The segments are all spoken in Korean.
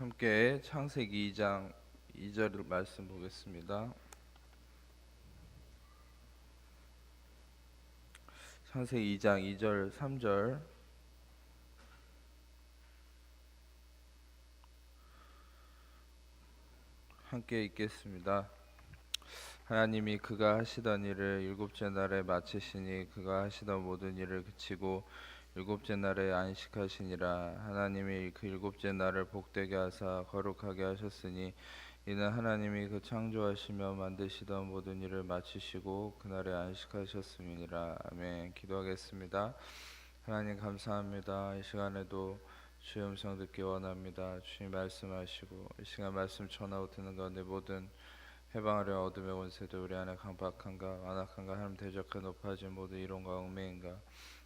함께 창세기 2장 2절 말씀 보겠습니다. 창세기 2장 2절 3절 함께 읽겠습니다. 하나님이 그가 하시던 일을 일곱째 날에 마치시니 그가 하시던 모든 일을 그치고 일곱째 날에 안식하시니라. 하나님이 그 일곱째 날을 복되게 하사 거룩하게 하셨으니 이는 하나님이 그 창조하시며 만드시던 모든 일을 마치시고 그날에 안식하셨음이니라. 아멘. 기도하겠습니다. 하나님 감사합니다. 이 시간에도 주의 음성 듣기 원합니다. 주님 말씀하시고 이 시간 말씀 전하고 듣는 가운데 모든 해방하려 어둠의 원세도 우리 안에 강박한가 완악한가 하나님 대적해 높아진 모든 이론과 얽매인가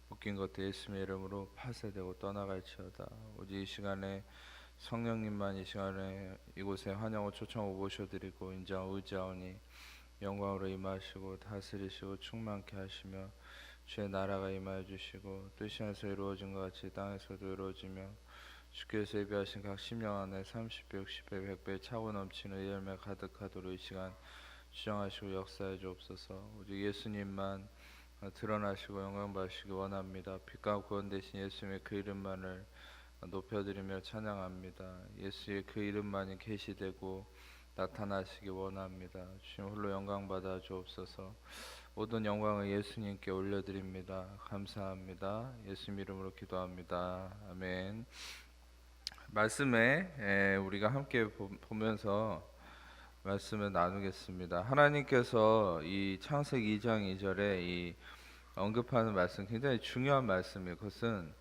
묶인 것들 예수님의 이름으로 파쇄되고 떠나갈지어다. 오직 이 시간에 성령님만 이 시간에 이곳에 환영을 초청하고 모셔드리고 인자하고 의지하오니 영광으로 임하시고 다스리시고 충만케 하시며 주의 나라가 임하여 주시고 뜻이 하늘에서 이루어진 것 같이 땅에서도 이루어지며 주께서 예비하신 각 심령 안에 30배, 60배, 100배 차고 넘치는 열매 가득하도록 이 시간 주장하시고 역사해 주옵소서. 오직 예수님만 드러나시고 영광 받으시기 원합니다. 빛과 구원 되신 예수님의 그 이름만을 높여드리며 찬양합니다. 예수의 그 이름만이 계시되고 나타나시기 원합니다. 주님 홀로 영광 받아 주옵소서. 모든 영광을 예수님께 올려드립니다. 감사합니다. 예수님 이름으로 기도합니다. 아멘. 말씀에 우리가 함께 보면서 말씀을 나누겠습니다. 하나님께서 이 창세기 2장 2절에 이 언급하는 말씀 굉장히 중요한 말씀이에요. 그것은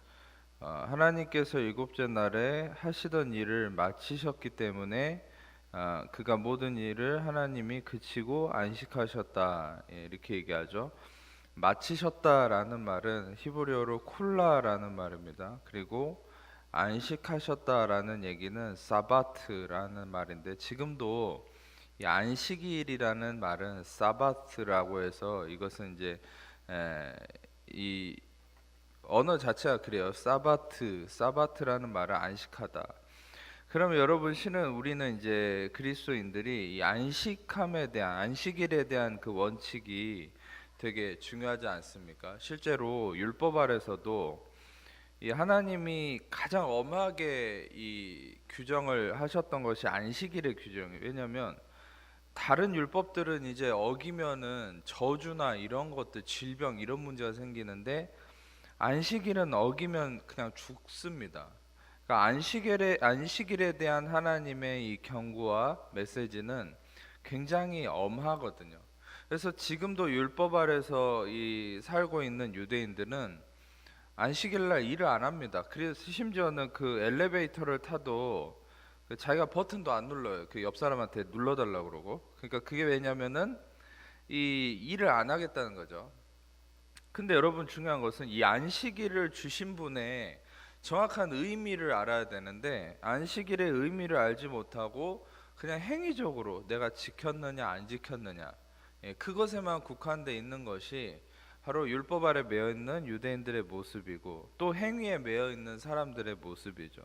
하나님께서 일곱째 날에 하시던 일을 마치셨기 때문에 그가 모든 일을 하나님이 그치고 안식하셨다, 이렇게 얘기하죠. 마치셨다라는 말은 히브리어로 쿨라라는 말입니다. 그리고 안식하셨다라는 얘기는 사바트라는 말인데 지금도 이 안식일이라는 말은 사바트라고 해서 이것은 이제 이 언어 자체가 그래요. 사바트라는 말은 안식하다. 그러면 여러분 우리는 이제 그리스도인들이 이 안식함에 대한 안식일에 대한 그 원칙이 되게 중요하지 않습니까? 실제로 율법 아래서도 이 하나님이 가장 엄하게 이 규정을 하셨던 것이 안식일의 규정이에요. 왜냐하면 다른 율법들은 이제 어기면은 저주나 이런 것들, 질병 이런 문제가 생기는데 안식일은 어기면 그냥 죽습니다. 그러니까 안식일에 대한 하나님의 이 경고와 메시지는 굉장히 엄하거든요. 그래서 지금도 율법 아래서 이 살고 있는 유대인들은 안식일 날 일을 안 합니다. 그래서 심지어는 그 엘리베이터를 타도 자기가 버튼도 안 눌러요. 그 옆 사람한테 눌러달라고 그러고. 그러니까 그게 왜냐면은 이 일을 안 하겠다는 거죠. 근데 여러분 중요한 것은 이 안식일을 주신 분의 정확한 의미를 알아야 되는데 안식일의 의미를 알지 못하고 그냥 행위적으로 내가 지켰느냐 안 지켰느냐, 그것에만 국한돼 있는 것이 바로 율법 아래 매여 있는 유대인들의 모습이고 또 행위에 매여 있는 사람들의 모습이죠.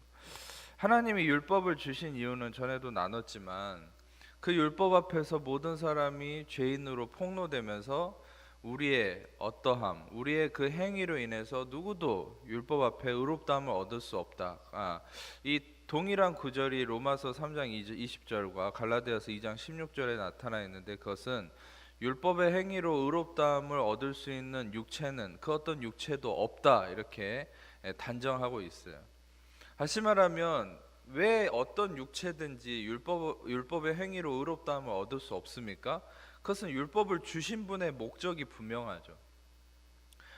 하나님이 율법을 주신 이유는 전에도 나눴지만 그 율법 앞에서 모든 사람이 죄인으로 폭로되면서 우리의 어떠함, 우리의 그 행위로 인해서 누구도 율법 앞에 의롭다함을 얻을 수 없다. 이 동일한 구절이 로마서 3장 20절과 갈라디아서 2장 16절에 나타나 있는데 그것은 율법의 행위로 의롭다함을 얻을 수 있는 육체는 그 어떤 육체도 없다, 이렇게 단정하고 있어요. 다시 말하면 왜 어떤 육체든지 율법의 행위로 의롭다함을 얻을 수 없습니까? 그것은 율법을 주신 분의 목적이 분명하죠.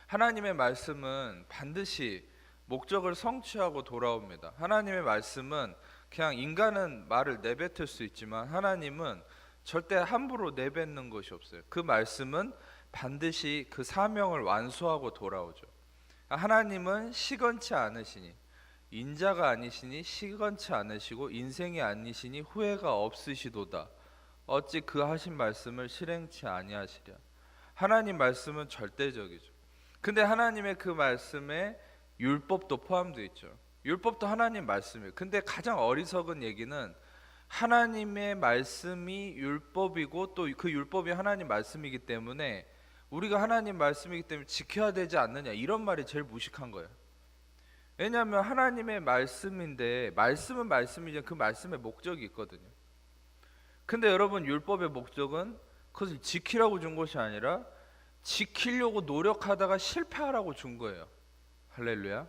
하나님의 말씀은 반드시 목적을 성취하고 돌아옵니다. 하나님의 말씀은 그냥 인간은 말을 내뱉을 수 있지만 하나님은 절대 함부로 내뱉는 것이 없어요. 그 말씀은 반드시 그 사명을 완수하고 돌아오죠. 하나님은 시건치 않으시니, 인자가 아니시니 시건치 않으시고 인생이 아니시니 후회가 없으시도다. 어찌 그 하신 말씀을 실행치 아니하시랴. 하나님 말씀은 절대적이죠. 근데 하나님의 그 말씀에 율법도 포함되어 있죠. 율법도 하나님 말씀이에요. 근데 가장 어리석은 얘기는 하나님의 말씀이 율법이고 또 그 율법이 하나님 말씀이기 때문에 우리가 하나님 말씀이기 때문에 지켜야 되지 않느냐, 이런 말이 제일 무식한 거예요. 왜냐하면 하나님의 말씀인데 말씀은 말씀이죠. 그 말씀의 목적이 있거든요. 근데 여러분, 율법의 목적은 그것을 지키라고 준 것이 아니라 지키려고 노력하다가 실패하라고 준 거예요. 할렐루야.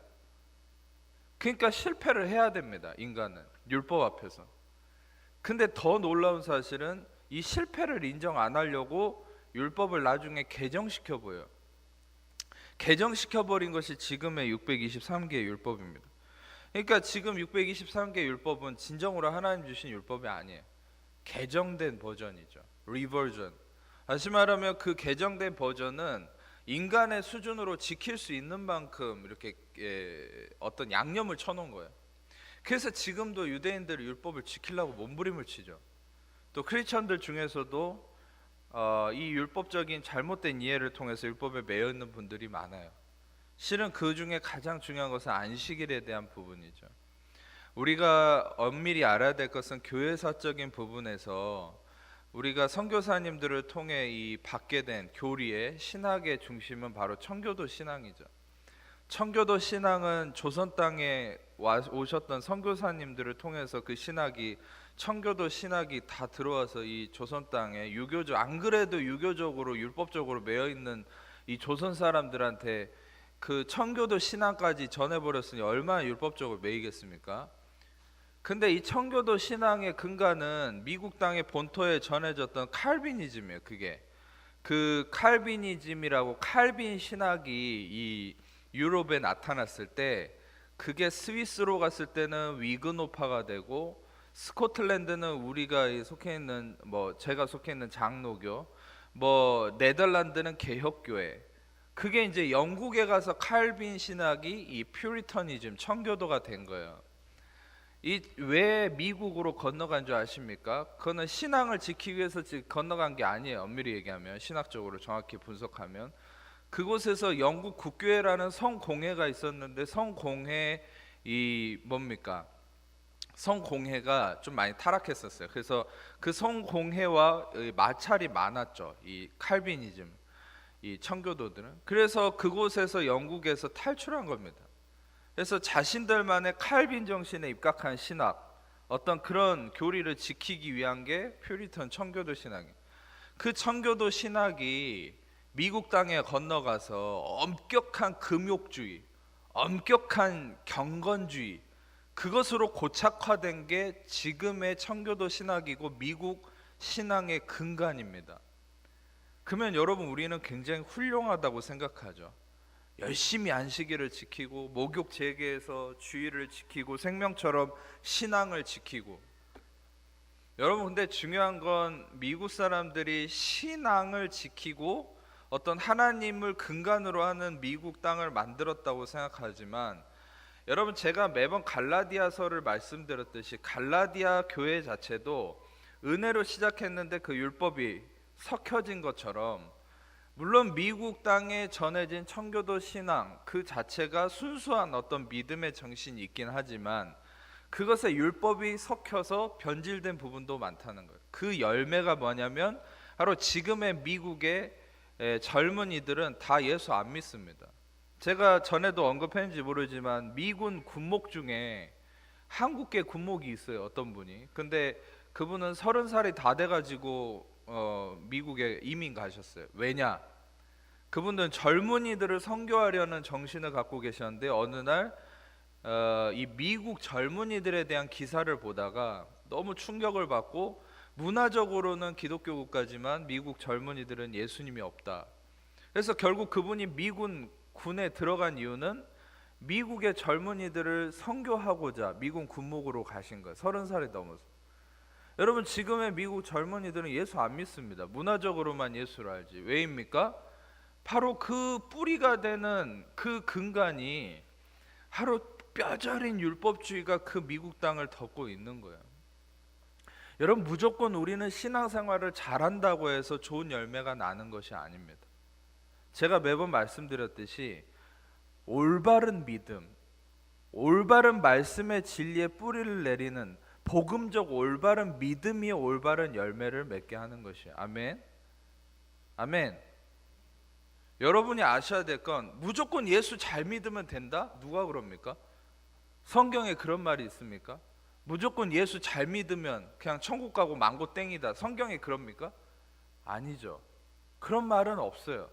그러니까 실패를 해야 됩니다, 인간은 율법 앞에서. 근데 더 놀라운 사실은 이 실패를 인정 안 하려고 율법을 나중에 개정시켜버려요. 개정시켜버린 것이 지금의 623개의 율법입니다. 그러니까 지금 623개 율법은 진정으로 하나님 주신 율법이 아니에요. 개정된 버전이죠. 리버전. 다시 말하면 그 개정된 버전은 인간의 수준으로 지킬 수 있는 만큼 이렇게 어떤 양념을 쳐놓은 거예요. 그래서 지금도 유대인들이 율법을 지키려고 몸부림을 치죠. 또 크리스천들 중에서도 이 율법적인 잘못된 이해를 통해서 율법에 매여 있는 분들이 많아요. 실은 그 중에 가장 중요한 것은 안식일에 대한 부분이죠. 우리가 엄밀히 알아야 될 것은 교회사적인 부분에서 우리가 선교사님들을 통해 이 받게 된 교리의 신학의 중심은 바로 청교도 신앙이죠. 청교도 신앙은 조선 땅에 오셨던 선교사님들을 통해서 그 신학이, 청교도 신학이 다 들어와서 이 조선 땅에 유교적, 안 그래도 유교적으로 율법적으로 매여 있는 이 조선 사람들한테 그 청교도 신앙까지 전해버렸으니 얼마나 율법적으로 매이겠습니까? 근데 이 청교도 신앙의 근간은 미국 땅의 본토에 전해졌던 칼빈이즘이에요. 그게 그 칼빈이즘이라고, 칼빈 신학이 이 유럽에 나타났을 때 그게 스위스로 갔을 때는 위그노파가 되고, 스코틀랜드는 우리가 속해 있는 제가 속해 있는 장로교, 네덜란드는 개혁교회, 그게 이제 영국에 가서 칼빈 신학이 이 퓨리터니즘, 청교도가 된 거예요. 이 왜 미국으로 건너간 줄 아십니까? 그거는 신앙을 지키기 위해서 건너간 게 아니에요. 엄밀히 얘기하면, 신학적으로 정확히 분석하면 그곳에서 영국 국교회라는 성공회가 있었는데, 성공회 이 뭡니까? 성공회가 좀 많이 타락했었어요. 그래서 그 성공회와 마찰이 많았죠. 이 칼빈이즘, 이 청교도들은. 그래서 그곳에서 영국에서 탈출한 겁니다. 그래서 자신들만의 칼빈 정신에 입각한 신학, 어떤 그런 교리를 지키기 위한 게 퓨리턴 청교도 신학이에요. 그 청교도 신학이 미국 땅에 건너가서 엄격한 금욕주의, 엄격한 경건주의, 그것으로 고착화된 게 지금의 청교도 신학이고 미국 신앙의 근간입니다. 그러면 여러분, 우리는 굉장히 훌륭하다고 생각하죠. 열심히 안식일을 지키고 목욕 재개해서 주의를 지키고 생명처럼 신앙을 지키고. 여러분, 근데 중요한 건 미국 사람들이 신앙을 지키고 어떤 하나님을 근간으로 하는 미국 땅을 만들었다고 생각하지만, 여러분, 제가 매번 갈라디아서를 말씀드렸듯이 갈라디아 교회 자체도 은혜로 시작했는데 그 율법이 섞여진 것처럼, 물론 미국 땅에 전해진 청교도 신앙 그 자체가 순수한 어떤 믿음의 정신이 있긴 하지만 그것에 율법이 섞여서 변질된 부분도 많다는 거예요. 그 열매가 뭐냐면 바로 지금의 미국의 젊은이들은 다 예수 안 믿습니다. 제가 전에도 언급했는지 모르지만 미군 군목 중에 한국계 군목이 있어요. 어떤 분이. 근데 그분은 30살이 다 돼가지고 미국에 이민 가셨어요. 왜냐? 그분들은 젊은이들을 선교하려는 정신을 갖고 계셨는데 어느 날 이 미국 젊은이들에 대한 기사를 보다가 너무 충격을 받고, 문화적으로는 기독교 국가지만 미국 젊은이들은 예수님이 없다. 그래서 결국 그분이 미군 군에 들어간 이유는 미국의 젊은이들을 선교하고자 미군 군목으로 가신 거예요. 30살이 넘어서. 여러분, 지금의 미국 젊은이들은 예수 안 믿습니다. 문화적으로만 예수를 알지. 왜입니까? 바로 그 뿌리가 되는 그 근간이 바로 뼈저린 율법주의가 그 미국 땅을 덮고 있는 거예요. 여러분, 무조건 우리는 신앙생활을 잘한다고 해서 좋은 열매가 나는 것이 아닙니다. 제가 매번 말씀드렸듯이 올바른 믿음, 올바른 말씀의 진리의 뿌리를 내리는 복음적 올바른 믿음이 올바른 열매를 맺게 하는 것이에요. 아멘. 아멘. 여러분이 아셔야 될 건 무조건 예수 잘 믿으면 된다? 누가 그럽니까? 성경에 그런 말이 있습니까? 무조건 예수 잘 믿으면 그냥 천국 가고 망고 땡이다. 성경에 그럽니까? 아니죠. 그런 말은 없어요.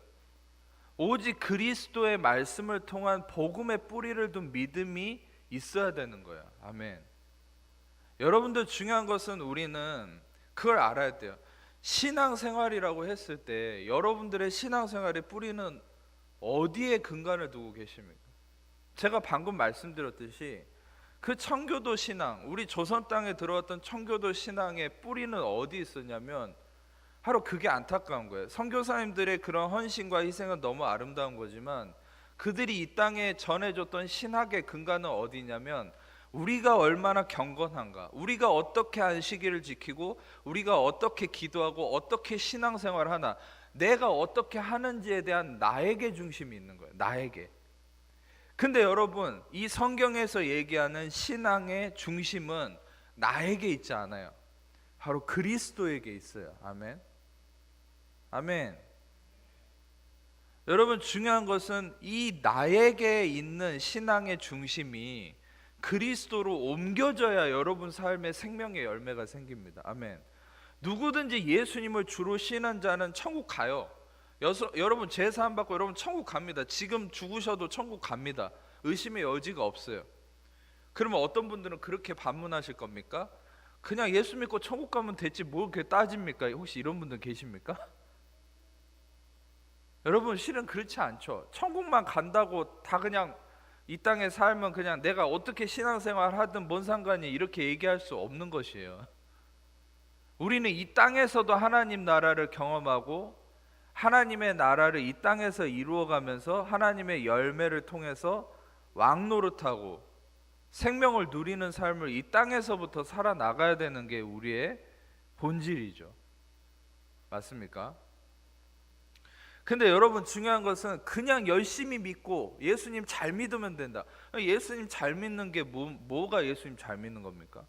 오직 그리스도의 말씀을 통한 복음의 뿌리를 둔 믿음이 있어야 되는 거예요. 아멘. 여러분들 중요한 것은 우리는 그걸 알아야 돼요. 신앙생활이라고 했을 때 여러분들의 신앙생활의 뿌리는 어디에 근간을 두고 계십니까? 제가 방금 말씀드렸듯이 그 청교도 신앙, 우리 조선 땅에 들어왔던 청교도 신앙의 뿌리는 어디 있었냐면 바로 그게 안타까운 거예요. 선교사님들의 그런 헌신과 희생은 너무 아름다운 거지만 그들이 이 땅에 전해줬던 신학의 근간은 어디냐면 우리가 얼마나 경건한가, 우리가 어떻게 안식일을 지키고 우리가 어떻게 기도하고 어떻게 신앙생활을 하나, 내가 어떻게 하는지에 대한 나에게 중심이 있는 거예요. 나에게. 근데 여러분, 이 성경에서 얘기하는 신앙의 중심은 나에게 있지 않아요. 바로 그리스도에게 있어요. 아멘. 아멘. 여러분, 중요한 것은 이 나에게 있는 신앙의 중심이 그리스도로 옮겨져야 여러분 삶의 생명의 열매가 생깁니다. 아멘. 누구든지 예수님을 주로 신한 자는 천국 가요. 여러분 제사 안 받고 여러분 천국 갑니다. 지금 죽으셔도 천국 갑니다. 의심의 여지가 없어요. 그러면 어떤 분들은 그렇게 반문하실 겁니까? 그냥 예수 믿고 천국 가면 됐지 뭘 그렇게 따집니까? 혹시 이런 분들 계십니까? 여러분 실은 그렇지 않죠. 천국만 간다고 다 그냥 이 땅에 살면 그냥 내가 어떻게 신앙생활 하든 뭔 상관이 이렇게 얘기할 수 없는 것이에요. 우리는 이 땅에서도 하나님 나라를 경험하고 하나님의 나라를 이 땅에서 이루어가면서 하나님의 열매를 통해서 왕노릇하고 생명을 누리는 삶을 이 땅에서부터 살아나가야 되는 게 우리의 본질이죠. 맞습니까? 근데 여러분 중요한 것은 그냥 열심히 믿고 예수님 잘 믿으면 된다. 예수님 잘 믿는 게 뭐가 예수님 잘 믿는 겁니까?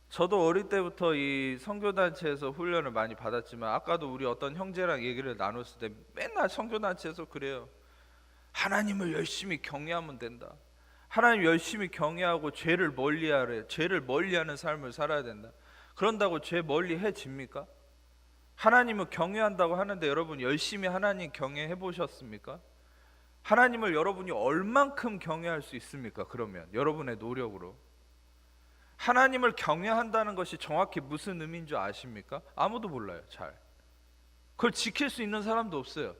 저도 어릴 때부터 이 선교단체에서 훈련을 많이 받았지만 아까도 우리 어떤 형제랑 얘기를 나눴을 때 맨날 선교단체에서 그래요. 하나님을 열심히 경외하면 된다. 하나님 열심히 경외하고 죄를 멀리하래. 죄를 멀리하는 삶을 살아야 된다. 그런다고 죄 멀리해집니까? 하나님을 경외한다고 하는데 여러분 열심히 하나님 경외해 보셨습니까? 하나님을 여러분이 얼만큼 경외할 수 있습니까? 그러면 여러분의 노력으로 하나님을 경외한다는 것이 정확히 무슨 의미인 줄 아십니까? 아무도 몰라요. 잘 그걸 지킬 수 있는 사람도 없어요.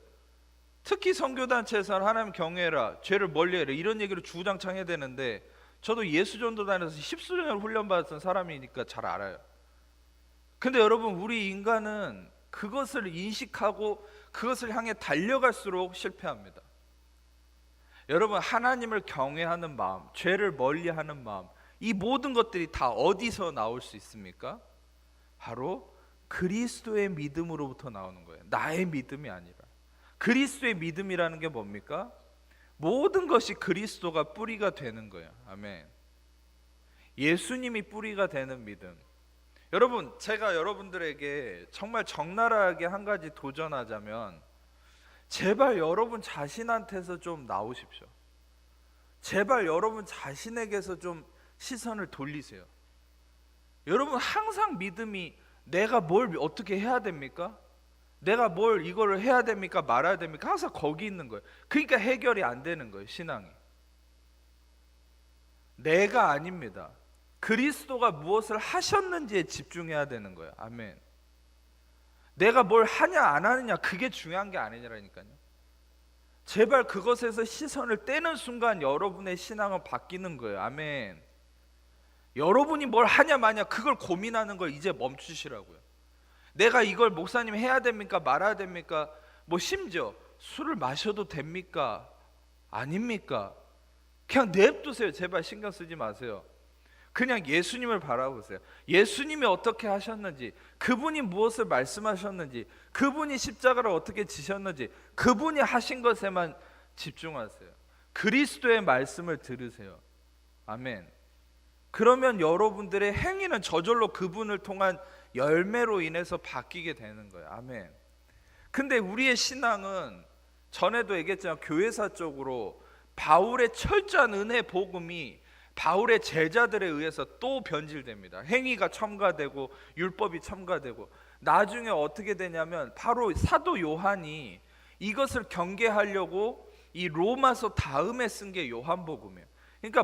특히 선교단체에서는 하나님 경외해라, 죄를 멀리해라 이런 얘기를 주구장창 해야 되는데 저도 예수전도단에서 10수년을 훈련받았던 사람이니까 잘 알아요. 근데 여러분 우리 인간은 그것을 인식하고 그것을 향해 달려갈수록 실패합니다. 여러분 하나님을 경외하는 마음, 죄를 멀리하는 마음, 이 모든 것들이 다 어디서 나올 수 있습니까? 바로 그리스도의 믿음으로부터 나오는 거예요. 나의 믿음이 아니라. 그리스도의 믿음이라는 게 뭡니까? 모든 것이 그리스도가 뿌리가 되는 거예요. 아멘. 예수님이 뿌리가 되는 믿음. 여러분 제가 여러분들에게 정말 적나라하게 한 가지 도전하자면 제발 여러분 자신한테서 좀 나오십시오. 제발 여러분 자신에게서 좀 시선을 돌리세요. 여러분 항상 믿음이 내가 뭘 어떻게 해야 됩니까? 내가 뭘 이거를 해야 됩니까? 말아야 됩니까? 항상 거기 있는 거예요. 그러니까 해결이 안 되는 거예요. 신앙이. 내가 아닙니다. 그리스도가 무엇을 하셨는지에 집중해야 되는 거예요. 아멘. 내가 뭘 하냐 안 하느냐 그게 중요한 게 아니라니까요. 제발 그것에서 시선을 떼는 순간 여러분의 신앙은 바뀌는 거예요. 아멘. 여러분이 뭘 하냐 마냐 그걸 고민하는 걸 이제 멈추시라고요. 내가 이걸 목사님 해야 됩니까? 말아야 됩니까? 뭐 심지어 술을 마셔도 됩니까? 아닙니까? 그냥 냅두세요. 제발 신경 쓰지 마세요. 그냥 예수님을 바라보세요. 예수님이 어떻게 하셨는지, 그분이 무엇을 말씀하셨는지, 그분이 십자가를 어떻게 지셨는지, 그분이 하신 것에만 집중하세요. 그리스도의 말씀을 들으세요. 아멘. 그러면 여러분들의 행위는 저절로 그분을 통한 열매로 인해서 바뀌게 되는 거예요. 아멘. 근데 우리의 신앙은 전에도 얘기했지만 교회사적으로 바울의 철저한 은혜 복음이 바울의 제자들에 의해서 또 변질됩니다. 행위가 첨가되고 율법이 첨가되고 나중에 어떻게 되냐면 바로 사도 요한이 이것을 경계하려고 이 로마서 다음에 쓴 게 요한복음이에요. 그러니까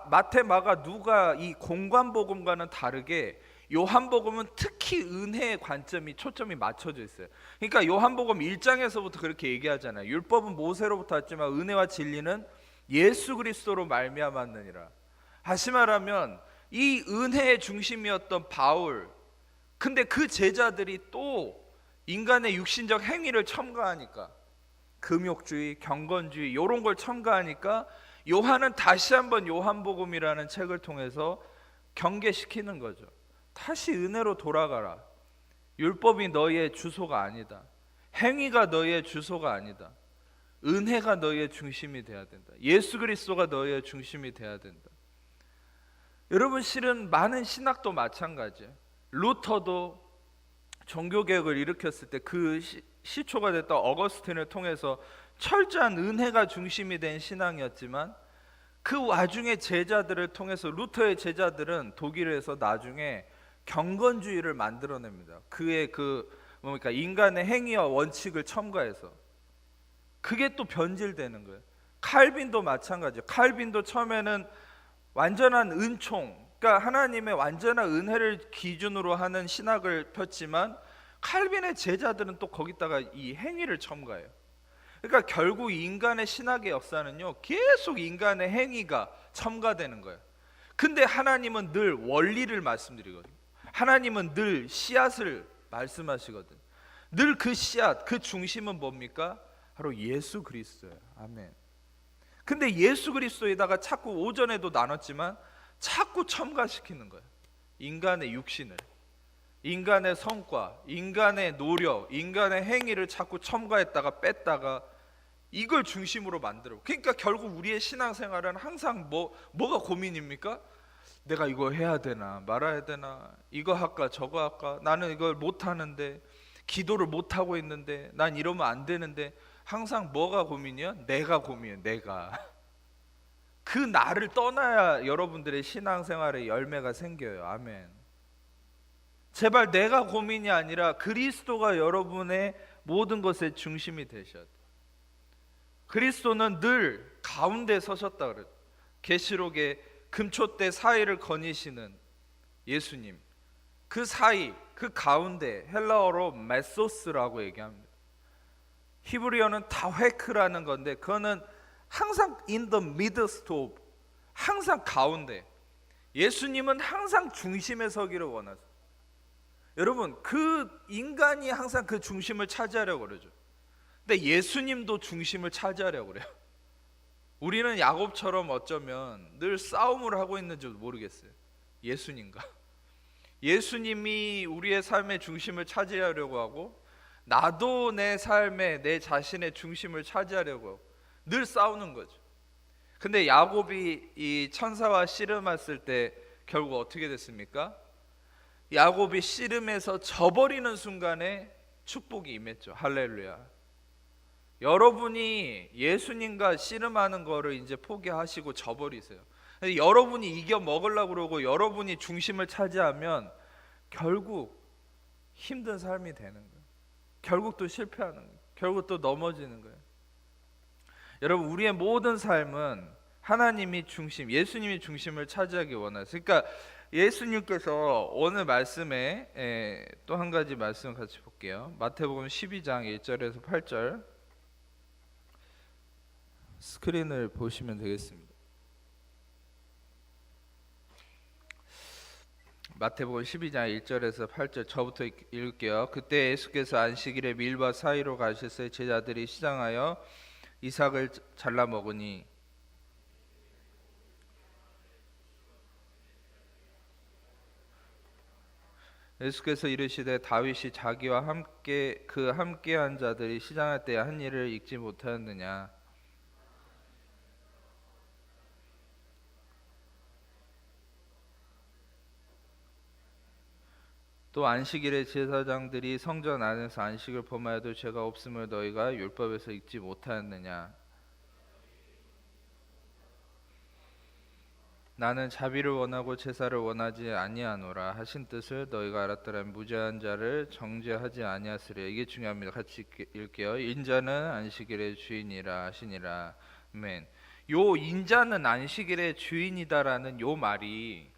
마태, 마가, 누가 이 공관복음과는 다르게 요한복음은 특히 은혜의 관점이 초점이 맞춰져 있어요. 그러니까 요한복음 1장에서부터 그렇게 얘기하잖아요. 율법은 모세로부터 왔지만 은혜와 진리는 예수 그리스도로 말미암았느니라. 다시 말하면 이 은혜의 중심이었던 바울, 근데 그 제자들이 또 인간의 육신적 행위를 첨가하니까, 금욕주의, 경건주의 이런 걸 첨가하니까 요한은 다시 한번 요한복음이라는 책을 통해서 경계시키는 거죠. 다시 은혜로 돌아가라. 율법이 너희의 주소가 아니다. 행위가 너희의 주소가 아니다. 은혜가 너희의 중심이 돼야 된다. 예수 그리스도가 너희의 중심이 돼야 된다. 여러분, 실은 많은 신학도 마찬가지예요. 루터도 종교개혁을 일으켰을 때 그 시초가 됐던 어거스틴을 통해서 철저한 은혜가 중심이 된 신앙이었지만, 그 와중에 제자들을 통해서 루터의 제자들은 독일에서 나중에 경건주의를 만들어냅니다. 그의 뭡니까, 인간의 행위와 원칙을 첨가해서. 그게 또 변질되는 거예요. 칼빈도 마찬가지예요. 칼빈도 처음에는 완전한 은총, 그러니까 하나님의 완전한 은혜를 기준으로 하는 신학을 폈지만, 칼빈의 제자들은 또 거기다가 이 행위를 첨가해요. 그러니까 결국 인간의 신학의 역사는요, 계속 인간의 행위가 첨가되는 거예요. 근데 하나님은 늘 원리를 말씀드리거든요. 하나님은 늘 씨앗을 말씀하시거든. 늘 그 씨앗, 그 중심은 뭡니까? 바로 예수 그리스도예요. 아멘. 근데 예수 그리스도에다가 자꾸 오전에도 나눴지만 자꾸 첨가시키는 거예요. 인간의 육신을, 인간의 성과, 인간의 노력, 인간의 행위를 자꾸 첨가했다가 뺐다가 이걸 중심으로 만들어. 그러니까 결국 우리의 신앙생활은 항상 뭐가 고민입니까? 내가 이거 해야 되나 말아야 되나, 이거 할까 저거 할까, 나는 이걸 못하는데, 기도를 못하고 있는데, 난 이러면 안 되는데. 항상 뭐가 고민이야? 내가 고민이야. 내가. 그 나를 떠나야 여러분들의 신앙생활에 열매가 생겨요. 아멘. 제발 내가 고민이 아니라 그리스도가 여러분의 모든 것의 중심이 되셔야 돼요. 그리스도는 늘 가운데 서셨다 그래요. 계시록에 금초대 사이를 거니시는 예수님, 그 사이, 그 가운데, 헬라어로 메소스라고 얘기합니다. 히브리어는 다회크라는 건데, 그거는 항상 in the midst of, 항상 가운데. 예수님은 항상 중심에 서기를 원하세요. 여러분, 그 인간이 항상 그 중심을 차지하려고 그러죠. 근데 예수님도 중심을 차지하려고 그래요. 우리는 야곱처럼 어쩌면 늘 싸움을 하고 있는지도 모르겠어요. 예수님과. 예수님이 우리의 삶의 중심을 차지하려고 하고, 나도 내 삶의, 내 자신의 중심을 차지하려고 하고 늘 싸우는 거죠. 근데 야곱이 이 천사와 씨름했을 때 결국 어떻게 됐습니까? 야곱이 씨름에서 져버리는 순간에 축복이 임했죠. 할렐루야. 여러분이 예수님과 씨름하는 거를 이제 포기하시고 져버리세요. 여러분이 이겨 먹으려고 그러고 여러분이 중심을 차지하면 결국 힘든 삶이 되는 거예요. 결국 또 실패하는 거예요. 결국 또 넘어지는 거예요. 여러분, 우리의 모든 삶은 하나님이 중심, 예수님이 중심을 차지하기 원하세요. 그러니까 예수님께서 오늘 말씀에 또 한 가지 말씀 같이 볼게요. 마태복음 12장 1절에서 8절 스크린을 보시면 되겠습니다. 마태복음 12장 1절에서 8절 저부터 읽을게요. 그때 예수께서 안식일에 밀과 사이로 가셨을 제자들이 시장하여 이삭을 잘라 먹으니 예수께서 이르시되 다윗이 자기와 함께 함께한 자들이 시장할 때 한 일을 읽지 못하였느냐. 또 안식일에 제사장들이 성전 안에서 안식을 범하여도 죄가 없음을 너희가 율법에서 읽지 못하였느냐. 나는 자비를 원하고 제사를 원하지 아니하노라 하신 뜻을 너희가 알았더라면 무죄한 자를 정죄하지 아니하으리라. 이게 중요합니다. 같이 읽게요. 인자는 안식일의 주인이라 하시니라. 아멘. 요 인자는 안식일의 주인이다라는 요 말이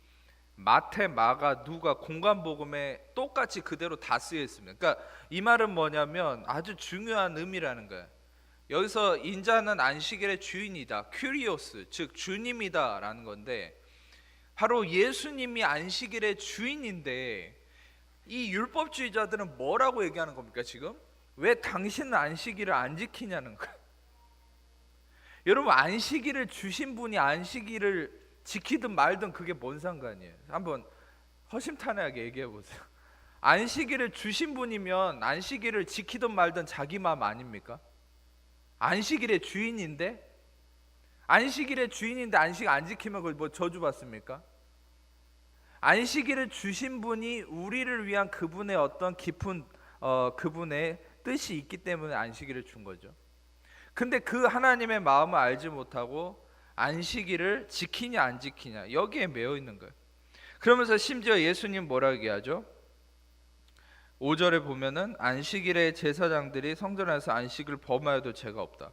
마태, 마가, 누가 공관복음에 똑같이 그대로 다 쓰여 있습니다. 그러니까 이 말은 뭐냐면 아주 중요한 의미라는 거예요. 여기서 인자는 안식일의 주인이다, 큐리오스, 즉 주님이다라는 건데, 바로 예수님이 안식일의 주인인데 이 율법주의자들은 뭐라고 얘기하는 겁니까? 지금 왜 당신은 안식일을 안 지키냐는 거예요. 여러분, 안식일을 주신 분이 안식일을 지키든 말든 그게 뭔 상관이에요? 한번 허심탄회하게 얘기해 보세요. 안식일을 주신 분이면 안식일을 지키든 말든 자기 마음 아닙니까? 안식일의 주인인데 안식 안 지키면 그걸 뭐 저주 받습니까? 안식일을 주신 분이 우리를 위한 그분의 어떤 깊은 그분의 뜻이 있기 때문에 안식일을 준 거죠. 근데 그 하나님의 마음을 알지 못하고 안식일을 지키냐 안 지키냐 여기에 매여 있는 거예요. 그러면서 심지어 예수님 뭐라고 얘기하죠? 5절에 보면은 안식일에 제사장들이 성전 안에서 안식을 범하여도 죄가 없다.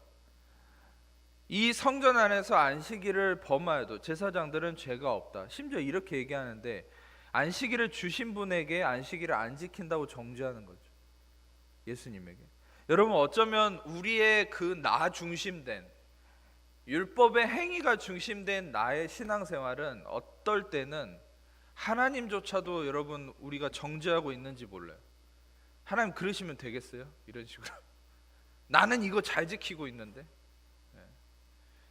이 성전 안에서 안식일을 범하여도 제사장들은 죄가 없다. 심지어 이렇게 얘기하는데 안식일을 주신 분에게 안식일을 안 지킨다고 정죄하는 거죠. 예수님에게. 여러분, 어쩌면 우리의 그 나 중심된 율법의 행위가 중심된 나의 신앙생활은 어떨 때는 하나님조차도 여러분 우리가 정죄하고 있는지 몰라요. 하나님 그러시면 되겠어요? 이런 식으로. 나는 이거 잘 지키고 있는데. 네.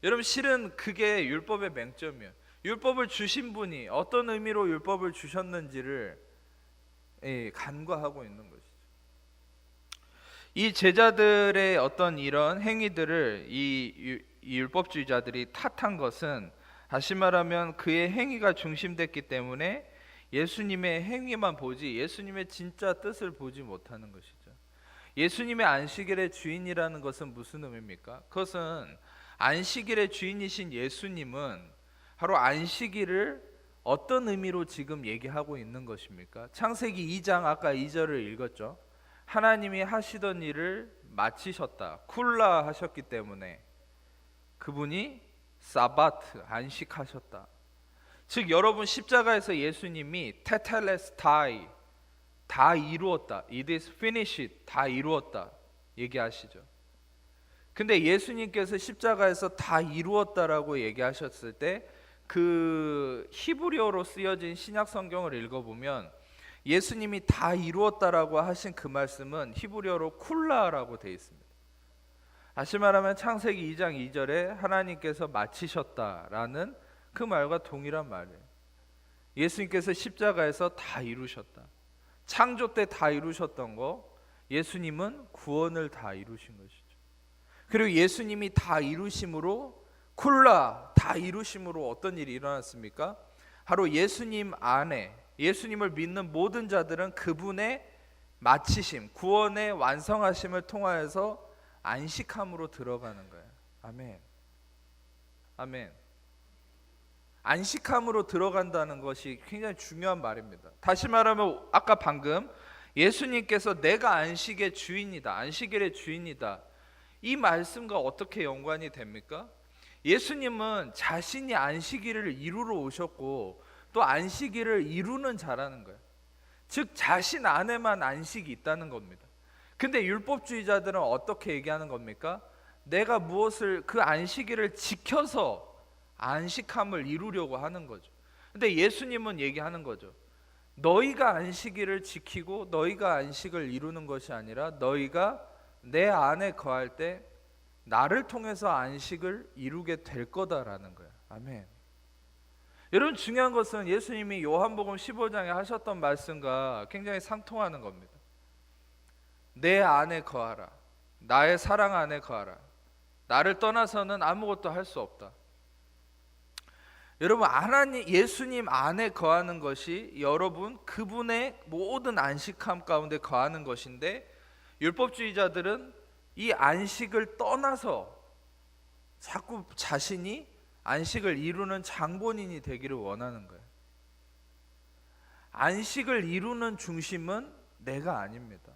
여러분, 실은 그게 율법의 맹점이에요. 율법을 주신 분이 어떤 의미로 율법을 주셨는지를 간과하고 있는 것이죠. 이 제자들의 어떤 이런 행위들을 이 율법주의자들이 탓한 것은 다시 말하면 그의 행위가 중심됐기 때문에 예수님의 행위만 보지 예수님의 진짜 뜻을 보지 못하는 것이죠. 예수님의 안식일의 주인이라는 것은 무슨 의미입니까? 그것은 안식일의 주인이신 예수님은 바로 안식일을 어떤 의미로 지금 얘기하고 있는 것입니까? 창세기 2장 아까 2절을 읽었죠. 하나님이 하시던 일을 마치셨다, 쿨라 하셨기 때문에 그분이 사바트, 안식하셨다. 즉 여러분, 십자가에서 예수님이 테텔레스타이, 다 이루었다, it is finished, 다 이루었다 얘기하시죠. 근데 예수님께서 십자가에서 다 이루었다라고 얘기하셨을 때 그 히브리어로 쓰여진 신약 성경을 읽어보면 예수님이 다 이루었다라고 하신 그 말씀은 히브리어로 쿨라라고 되어 있습니다. 다시 말하면 창세기 2장 2절에 하나님께서 마치셨다라는 그 말과 동일한 말이에요. 예수님께서 십자가에서 다 이루셨다. 창조 때 다 이루셨던 거, 예수님은 구원을 다 이루신 것이죠. 그리고 예수님이 다 이루심으로 쿨라, 다 이루심으로 어떤 일이 일어났습니까? 바로 예수님 안에, 예수님을 믿는 모든 자들은 그분의 마치심, 구원의 완성하심을 통하여서 안식함으로 들어가는 거예요. 아멘. 아멘. 안식함으로 들어간다는 것이 굉장히 중요한 말입니다. 다시 말하면 아까 방금 예수님께서 내가 안식의 주인이다, 안식일의 주인이다, 이 말씀과 어떻게 연관이 됩니까? 예수님은 자신이 안식일을 이루러 오셨고 또 안식일을 이루는 자라는 거예요. 즉 자신 안에만 안식이 있다는 겁니다. 근데 율법주의자들은 어떻게 얘기하는 겁니까? 내가 무엇을 그 안식일을 지켜서 안식함을 이루려고 하는 거죠. 근데 예수님은 얘기하는 거죠. 너희가 안식일을 지키고 너희가 안식을 이루는 것이 아니라 너희가 내 안에 거할 때 나를 통해서 안식을 이루게 될 거다라는 거예요. 아멘. 여러분, 중요한 것은 예수님이 요한복음 15장에 하셨던 말씀과 굉장히 상통하는 겁니다. 내 안에 거하라, 나의 사랑 안에 거하라, 나를 떠나서는 아무것도 할 수 없다. 여러분, 하나님 예수님 안에 거하는 것이 여러분 그분의 모든 안식함 가운데 거하는 것인데, 율법주의자들은 이 안식을 떠나서 자꾸 자신이 안식을 이루는 장본인이 되기를 원하는 거예요. 안식을 이루는 중심은 내가 아닙니다.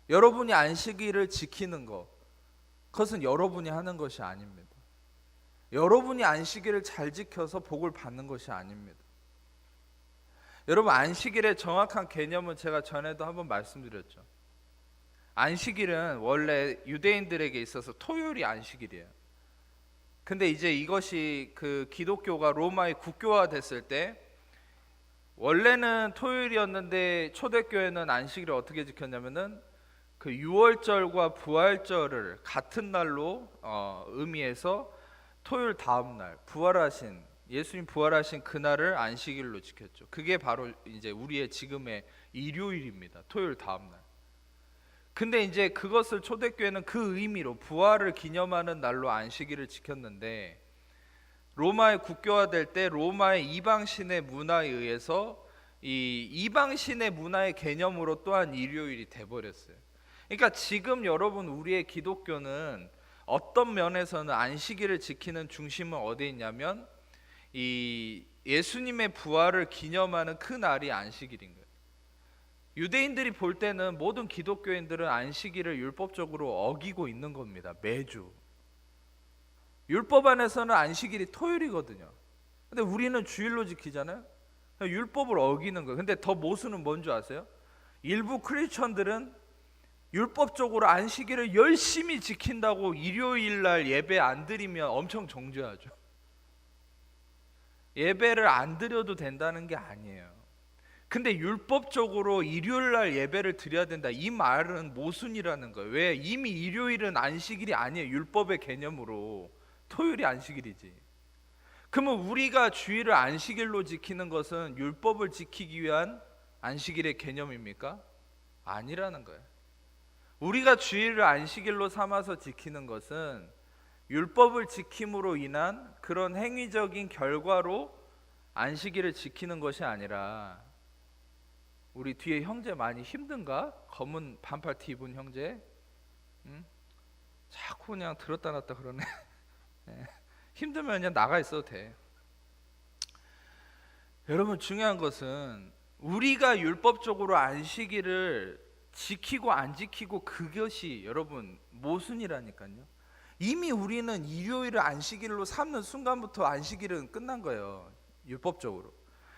여러분이 안식일을 지키는 것, 그것은 여러분이 하는 것이 아닙니다. 여러분이 안식일을 잘 지켜서 복을 받는 것이 아닙니다. 여러분, 안식일의 정확한 개념은 제가 전에도 한번 말씀드렸죠. 안식일은 원래 유대인들에게 있어서 토요일이 안식일이에요. 근데 이제 이것이 그 기독교가 로마의 국교화 됐을 때, 원래는 토요일이었는데 초대교회는 안식일을 어떻게 지켰냐면은 그 유월절과 부활절을 같은 날로 의미해서 토요일 다음 날, 부활하신 예수님 부활하신 그날을 안식일로 지켰죠. 그게 바로 이제 우리의 지금의 일요일입니다. 토요일 다음 날. 근데 이제 그것을 초대교회는 그 의미로 부활을 기념하는 날로 안식일을 지켰는데, 로마의 국교화될 때 로마의 이방신의 문화에 의해서 이 이방신의 문화의 개념으로 또한 일요일이 돼버렸어요. 그러니까 지금 여러분, 우리의 기독교는 어떤 면에서는 안식일을 지키는 중심은 어디에 있냐면 이 예수님의 부활을 기념하는 그 날이 안식일인 거예요. 유대인들이 볼 때는 모든 기독교인들은 안식일을 율법적으로 어기고 있는 겁니다. 매주. 율법 안에서는 안식일이 토요일이거든요. 근데 우리는 주일로 지키잖아요. 율법을 어기는 거예요. 근데 더 모순은 뭔지 아세요? 일부 크리스천들은 율법적으로 안식일을 열심히 지킨다고 일요일 날 예배 안 드리면 엄청 정죄하죠. 예배를 안 드려도 된다는 게 아니에요. 근데 율법적으로 일요일 날 예배를 드려야 된다, 이 말은 모순이라는 거예요. 왜? 이미 일요일은 안식일이 아니에요. 율법의 개념으로 토요일이 안식일이지. 그러면 우리가 주일을 안식일로 지키는 것은 율법을 지키기 위한 안식일의 개념입니까? 아니라는 거예요. 우리가 주일을 안식일로 삼아서 지키는 것은 율법을 지킴으로 인한 그런 행위적인 결과로 안식일을 지키는 것이 아니라, 우리 뒤에 형제 많이 힘든가? 검은 반팔 티 입은 형제, 응? 자꾸 그냥 들었다 놨다 그러네. 네. 힘들면 그냥 나가 있어도 돼. 여러분, 중요한 것은 우리가 율법적으로 안식일을 지키고 안 지키고 그것이 여러분 모순이라니까요. 이미 우리는 일요일을 안식일로 삼는 순간부터 안식일은 끝난 거예요, 율법적으로.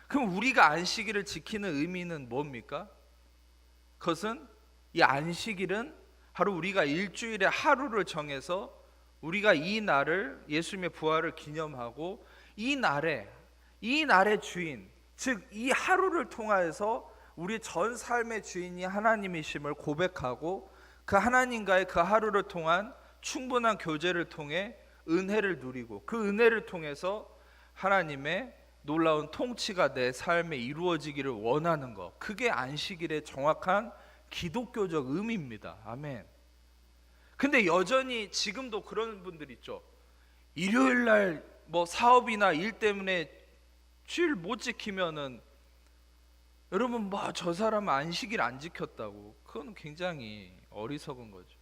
그럼 우리가 안식일을 지키는 의미는 뭡니까? 그것은 이 안식일은 바로 우리가 일주일에 하루를 정해서 우리가 이 날을 예수님의 부활을 기념하고 이 날의 주인, 즉 이 하루를 통하여서 우리 전 삶의 주인이 하나님이심을 고백하고 그 하나님과의 그 하루를 통한 충분한 교제를 통해 은혜를 누리고, 그 은혜를 통해서 하나님의 놀라운 통치가 내 삶에 이루어지기를 원하는 것, 그게 안식일의 정확한 기독교적 의미입니다. 아멘. 근데 여전히 지금도 그런 분들 있죠. 일요일 날 뭐 사업이나 일 때문에 주일 못 지키면은 여러분 뭐 저 사람 안식일 안 지켰다고, 그건 굉장히 어리석은 거죠.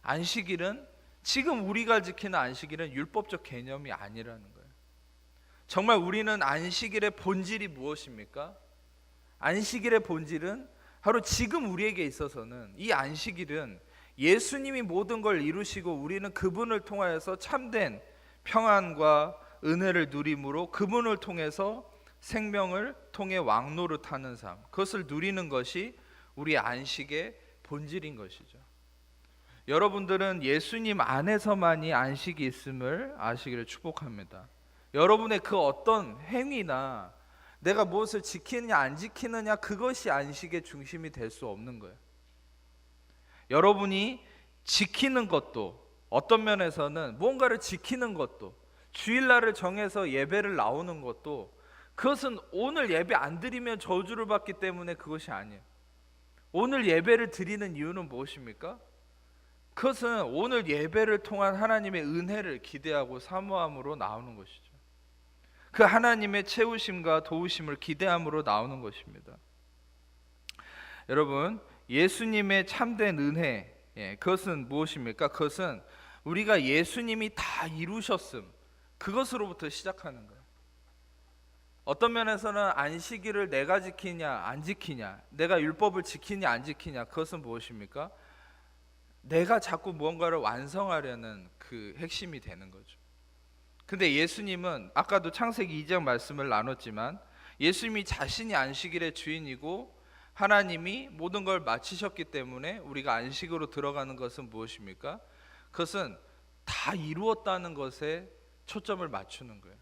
안식일은, 지금 우리가 지키는 안식일은 율법적 개념이 아니라는 거예요. 정말 우리는 안식일의 본질이 무엇입니까? 안식일의 본질은 바로 지금 우리에게 있어서는 이 안식일은 예수님이 모든 걸 이루시고 우리는 그분을 통하여서 참된 평안과 은혜를 누림으로 그분을 통해서 생명을 통해 왕노릇하는 삶, 그것을 누리는 것이 우리의 안식의 본질인 것이죠. 여러분들은 예수님 안에서만이 안식이 있음을 아시기를 축복합니다. 여러분의 그 어떤 행위나 내가 무엇을 지키느냐 안 지키느냐, 그것이 안식의 중심이 될 수 없는 거예요. 여러분이 지키는 것도, 어떤 면에서는 무언가를 지키는 것도, 주일날을 정해서 예배를 나오는 것도, 그것은 오늘 예배 안 드리면 저주를 받기 때문에 그것이 아니에요. 오늘 예배를 드리는 이유는 무엇입니까? 그것은 오늘 예배를 통한 하나님의 은혜를 기대하고 사모함으로 나오는 것이죠. 그 하나님의 채우심과 도우심을 기대함으로 나오는 것입니다. 여러분, 예수님의 참된 은혜, 그것은 무엇입니까? 그것은 우리가 예수님이 다 이루셨음, 그것으로부터 시작하는 거예요. 어떤 면에서는 안식일을 내가 지키냐 안 지키냐, 내가 율법을 지키냐 안 지키냐, 그것은 무엇입니까? 내가 자꾸 무언가를 완성하려는 그 핵심이 되는 거죠. 근데 예수님은 아까도 창세기 2장 말씀을 나눴지만, 예수님이 자신이 안식일의 주인이고 하나님이 모든 걸 마치셨기 때문에 우리가 안식으로 들어가는 것은 무엇입니까? 그것은 다 이루었다는 것에 초점을 맞추는 거예요.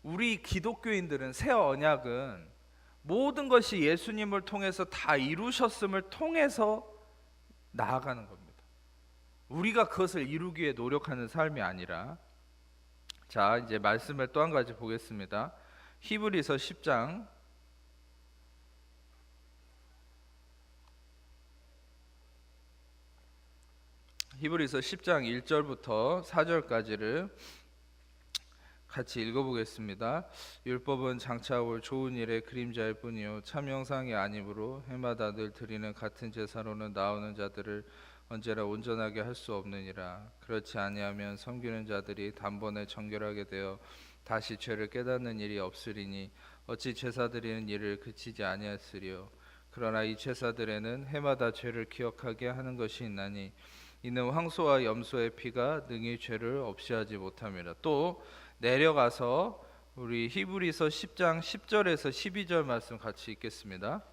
우리 기독교인들은, 새 언약은 모든 것이 예수님을 통해서 다 이루셨음을 통해서 나아가는 겁니다. 우리가 그것을 이루기 위해 노력하는 삶이 아니라. 자, 이제 말씀을 또 한 가지 보겠습니다. 히브리서 10장 1절부터 4절까지를 같이 읽어보겠습니다. 율법은 장차 올 좋은 일의 그림자일 뿐이요 참 형상이 아니므로 해마다 늘 드리는 같은 제사로는 나오는 자들을 언제나 온전하게 할 수 없느니라. 그렇지 아니하면 섬기는 자들이 단번에 정결하게 되어 다시 죄를 깨닫는 일이 없으리니 어찌 제사 드리는 일을 그치지 아니하였으리요. 그러나 이 제사들에는 해마다 죄를 기억하게 하는 것이 있나니 이는 황소와 염소의 피가 능히 죄를 없이 하지 못함이라. 또 내려가서 우리 히브리서 10장 10절에서 12절 말씀 같이 읽겠습니다.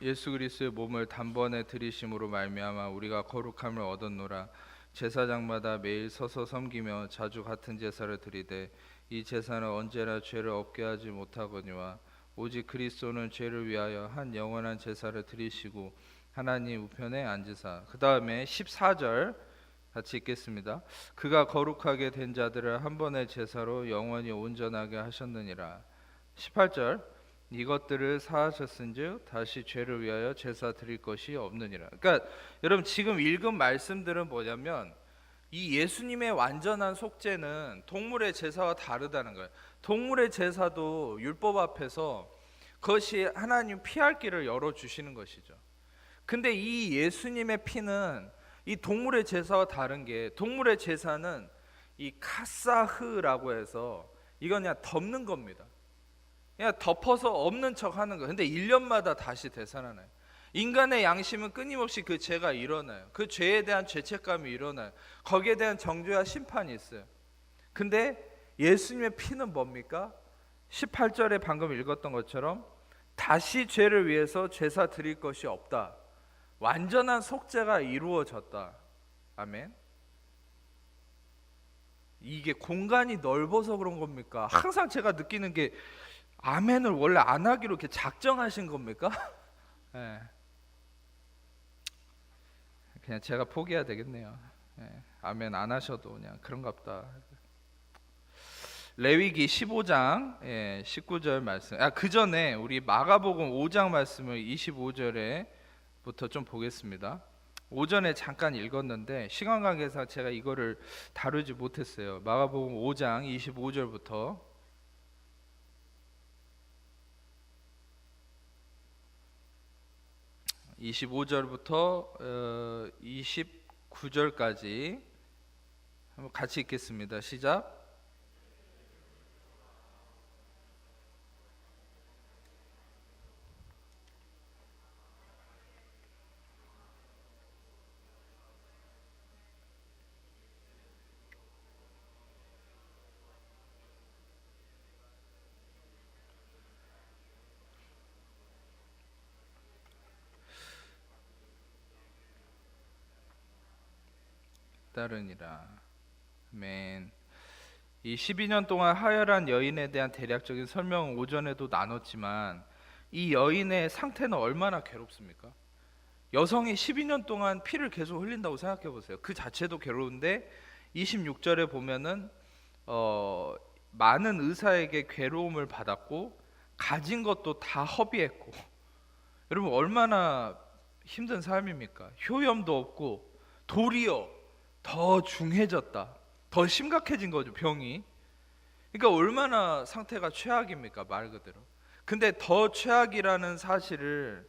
예수 그리스도의 몸을 단번에 들이심으로 말미암아 우리가 거룩함을 얻었노라. 제사장마다 매일 서서 섬기며 자주 같은 제사를 드리되 이 제사는 언제나 죄를 없게 하지 못하거니와 오직 그리스도는 죄를 위하여 한 영원한 제사를 드리시고 하나님 우편에 앉으사. 그 다음에 14절 같이 읽겠습니다. 그가 거룩하게 된 자들을 한 번의 제사로 영원히 온전하게 하셨느니라. 18절 이것들을 사하셨은즉 다시 죄를 위하여 제사 드릴 것이 없느니라. 그러니까 여러분, 지금 읽은 말씀들은 뭐냐면, 이 예수님의 완전한 속죄는 동물의 제사와 다르다는 거예요. 동물의 제사도 율법 앞에서 그것이 하나님 피할 길을 열어주시는 것이죠. 근데 이 예수님의 피는 이 동물의 제사와 다른 게, 동물의 제사는 이 카사흐라고 해서 이건 그냥 덮는 겁니다. 그냥 덮어서 없는 척 하는 거예요. 근데 1년마다 다시 되살아나요. 인간의 양심은 끊임없이 그 죄가 일어나요. 그 죄에 대한 죄책감이 일어나요. 거기에 대한 정죄와 심판이 있어요. 근데 예수님의 피는 뭡니까? 18절에 방금 읽었던 것처럼 다시 죄를 위해서 제사 드릴 것이 없다. 완전한 속죄가 이루어졌다. 아멘. 이게 공간이 넓어서 그런 겁니까? 항상 제가 느끼는 게, 아멘을 원래 안 하기로 이렇게 작정하신 겁니까? 네. 그냥 제가 포기해야 되겠네요. 네. 아멘 안 하셔도 그냥 그런갑다. 레위기 15장 19절 말씀. 그 전에 우리 마가복음 5장 말씀을 25절에부터 좀 보겠습니다. 오전에 잠깐 읽었는데 시간 관계상 제가 이거를 다루지 못했어요. 마가복음 5장 25절부터 25절부터 29절까지 한번 같이 읽겠습니다. 시작. 따르니라. 아멘. 이 12년 동안 하혈한 여인에 대한 대략적인 설명은 오전에도 나눴지만, 이 여인의 상태는 얼마나 괴롭습니까? 여성이 12년 동안 피를 계속 흘린다고 생각해 보세요. 그 자체도 괴로운데 26절에 보면은 많은 의사에게 괴로움을 받았고 가진 것도 다 허비했고. 여러분, 얼마나 힘든 삶입니까? 효염도 없고 도리어 더 중해졌다. 더 심각해진 거죠, 병이. 그러니까 얼마나 상태가 최악입니까, 말 그대로. 근데 더 최악이라는 사실을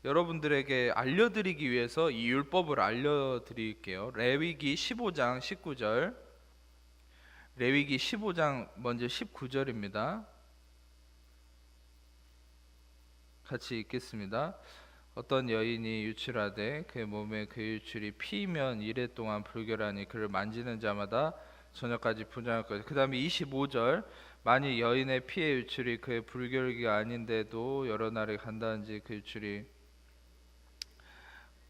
여러분들에게 알려드리기 위해서 이 율법을 알려드릴게요. 레위기 15장 19절, 레위기 15장 먼저 19절입니다. 같이 읽겠습니다. 어떤 여인이 유출하되 그의 몸에 그 유출이 피면 이레 동안 불결하니 그를 만지는 자마다 저녁까지 부정할 것이다. 그 다음에 25절, 만일 여인의 피의 유출이 그의 불결기가 아닌데도 여러 날이 간다는지 그 유출이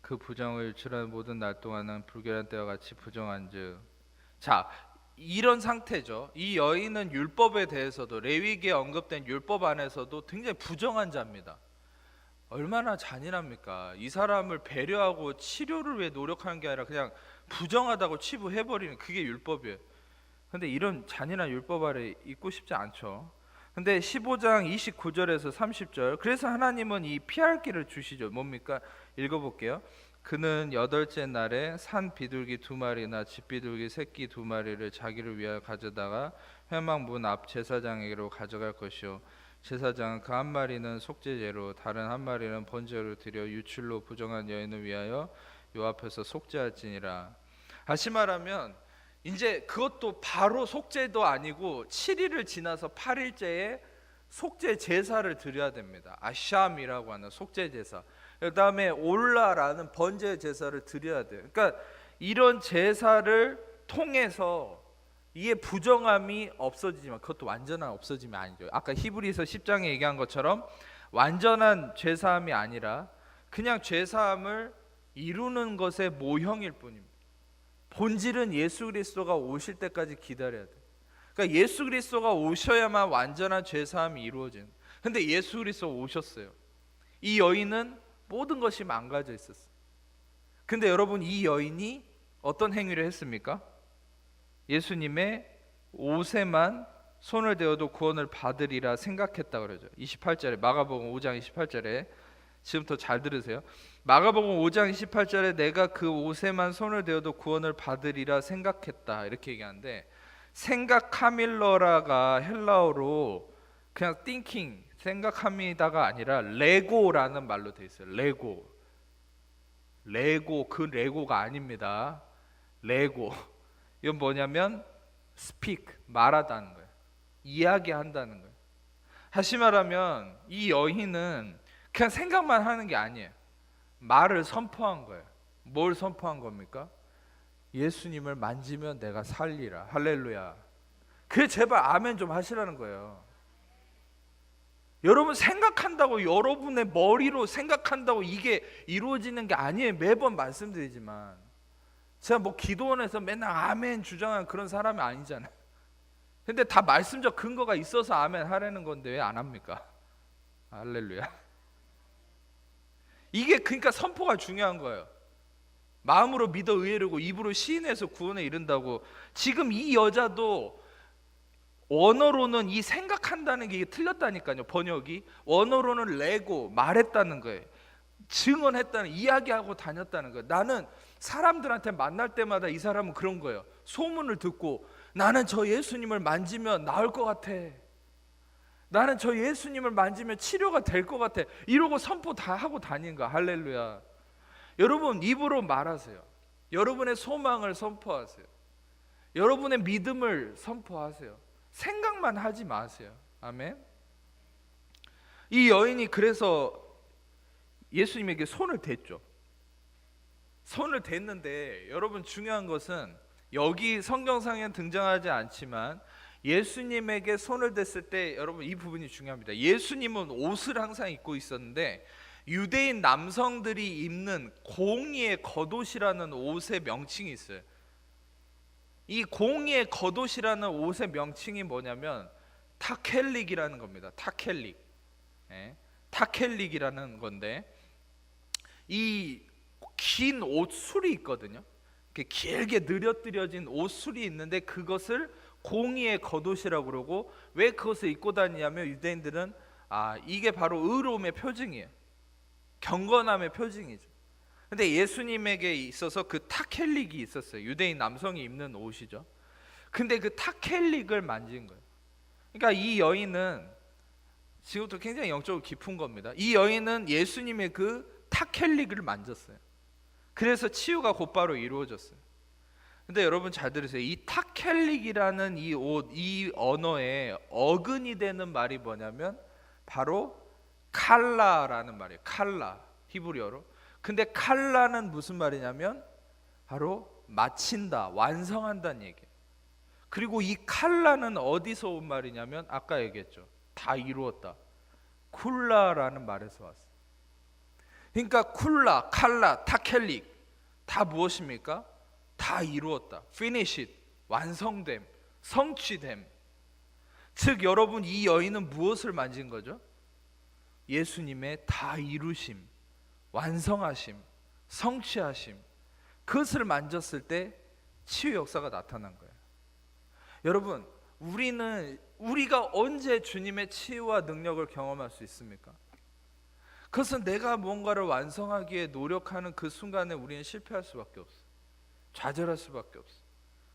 그 부정을 유출하는 모든 날 동안은 불결한 때와 같이 부정한즉. 자, 이런 상태죠. 이 여인은 율법에 대해서도, 레위기에 언급된 율법 안에서도 굉장히 부정한 자입니다. 얼마나 잔인합니까? 이 사람을 배려하고 치료를 위해 노력하는 게 아니라 그냥 부정하다고 치부해버리는, 그게 율법이에요. 근데 이런 잔인한 율법 아래 있고 싶지 않죠. 근데 15장 29절에서 30절, 그래서 하나님은 이 피할 길을 주시죠. 뭡니까? 읽어볼게요. 그는 여덟째 날에 산 비둘기 2마리나 집 비둘기 새끼 2마리를 자기를 위하여 가져다가 회막 문 앞 제사장에게로 가져갈 것이요, 제사장은 그 한 마리는 속죄제로 다른 한 마리는 번제로 드려 유출로 부정한 여인을 위하여 요 앞에서 속죄할지니라. 다시 말하면 이제 그것도 바로 속죄도 아니고 7일을 지나서 8일째에 속죄 제사를 드려야 됩니다. 아샴이라고 하는 속죄 제사. 그 다음에 올라라는 번제 제사를 드려야 돼요. 그러니까 이런 제사를 통해서 이에 부정함이 없어지지만, 그것도 완전한 없어짐이 아니죠. 아까 히브리서 10장에 얘기한 것처럼 완전한 죄사함이 아니라 그냥 죄사함을 이루는 것의 모형일 뿐입니다. 본질은 예수 그리스도가 오실 때까지 기다려야 돼요. 그러니까 예수 그리스도가 오셔야만 완전한 죄사함이 이루어지는. 근데 예수 그리스도 오셨어요. 이 여인은 모든 것이 망가져 있었어요. 근데 여러분, 이 여인이 어떤 행위를 했습니까? 예수님의 옷에만 손을 대어도 구원을 받으리라 생각했다 그러죠. 28절에, 마가복음 5장 28절에, 지금부터 잘 들으세요. 마가복음 5장 28절에 내가 그 옷에만 손을 대어도 구원을 받으리라 생각했다, 이렇게 얘기하는데, 생각하밀러라가 헬라어로 그냥 thinking, 생각함이다가 아니라 레고라는 말로 되어 있어요. 레고, 그 레고가 아닙니다. 레고. 이건 뭐냐면 speak, 말하다는 거예요. 이야기한다는 거예요. 다시 말하면 이 여인은 그냥 생각만 하는 게 아니에요. 말을 선포한 거예요. 뭘 선포한 겁니까? 예수님을 만지면 내가 살리라. 할렐루야. 그래, 제발 아멘 좀 하시라는 거예요. 여러분, 생각한다고, 여러분의 머리로 생각한다고 이게 이루어지는 게 아니에요. 매번 말씀드리지만 제가 뭐 기도원에서 맨날 아멘 주장하는 그런 사람이 아니잖아요. 근데 다 말씀적 근거가 있어서 아멘 하라는 건데 왜 안 합니까? 할렐루야. 이게 그러니까 선포가 중요한 거예요. 마음으로 믿어 의뢰하고 입으로 시인해서 구원에 이른다고. 지금 이 여자도 원어로는 이 생각한다는 게 틀렸다니까요. 번역이 원어로는 레고, 말했다는 거예요. 증언했다는, 이야기하고 다녔다는 거예요. 나는 사람들한테 만날 때마다 이 사람은 그런 거예요. 소문을 듣고 나는 저 예수님을 만지면 나을 것 같아, 나는 저 예수님을 만지면 치료가 될 것 같아, 이러고 선포 다 하고 다닌 거야. 할렐루야. 여러분, 입으로 말하세요. 여러분의 소망을 선포하세요. 여러분의 믿음을 선포하세요. 생각만 하지 마세요. 아멘. 이 여인이 그래서 예수님에게 손을 댔죠. 손을 댔는데, 여러분 중요한 것은 여기 성경상에는 등장하지 않지만 예수님에게 손을 댔을 때 여러분 이 부분이 중요합니다. 예수님은 옷을 항상 입고 있었는데 유대인 남성들이 입는 공의의 겉옷이라는 옷의 명칭이 있어요. 이 공의의 겉옷이라는 옷의 명칭이 뭐냐면 타켈릭이라는 겁니다. 타켈릭. 타켈릭이라는 건데, 이 긴 옷술이 있거든요. 이렇게 길게 느려뜨려진 옷술이 있는데 그것을 공의의 겉옷이라고 그러고, 왜 그것을 입고 다니냐면 유대인들은 이게 바로 의로움의 표징이에요. 경건함의 표징이죠. 근데 예수님에게 있어서 그 타켈릭이 있었어요. 유대인 남성이 입는 옷이죠. 근데 그 타켈릭을 만진 거예요. 그러니까 이 여인은 지금부터 굉장히 영적으로 깊은 겁니다. 이 여인은 예수님의 그 탁헬릭을 만졌어요. 그래서 치유가 곧바로 이루어졌어요. 근데 여러분 잘 들으세요. 이 탁헬릭이라는 이 옷, 이 언어에 어근이 되는 말이 뭐냐면 바로 칼라라는 말이에요. 칼라, 히브리어로. 근데 칼라는 무슨 말이냐면 바로 마친다, 완성한다는 얘기예요. 그리고 이 칼라는 어디서 온 말이냐면 아까 얘기했죠. 다 이루었다. 쿨라라는 말에서 왔어요. 그러니까 쿨라, 칼라, 타켈릭 다 무엇입니까? 다 이루었다. finish it, 완성됨, 성취됨. 즉 여러분 이 여인은 무엇을 만진 거죠? 예수님의 다 이루심, 완성하심, 성취하심. 그것을 만졌을 때 치유 역사가 나타난 거예요. 여러분 우리가 언제 주님의 치유와 능력을 경험할 수 있습니까? 그것은 내가 뭔가를 완성하기에 노력하는 그 순간에 우리는 실패할 수밖에 없어요. 좌절할 수밖에 없어요.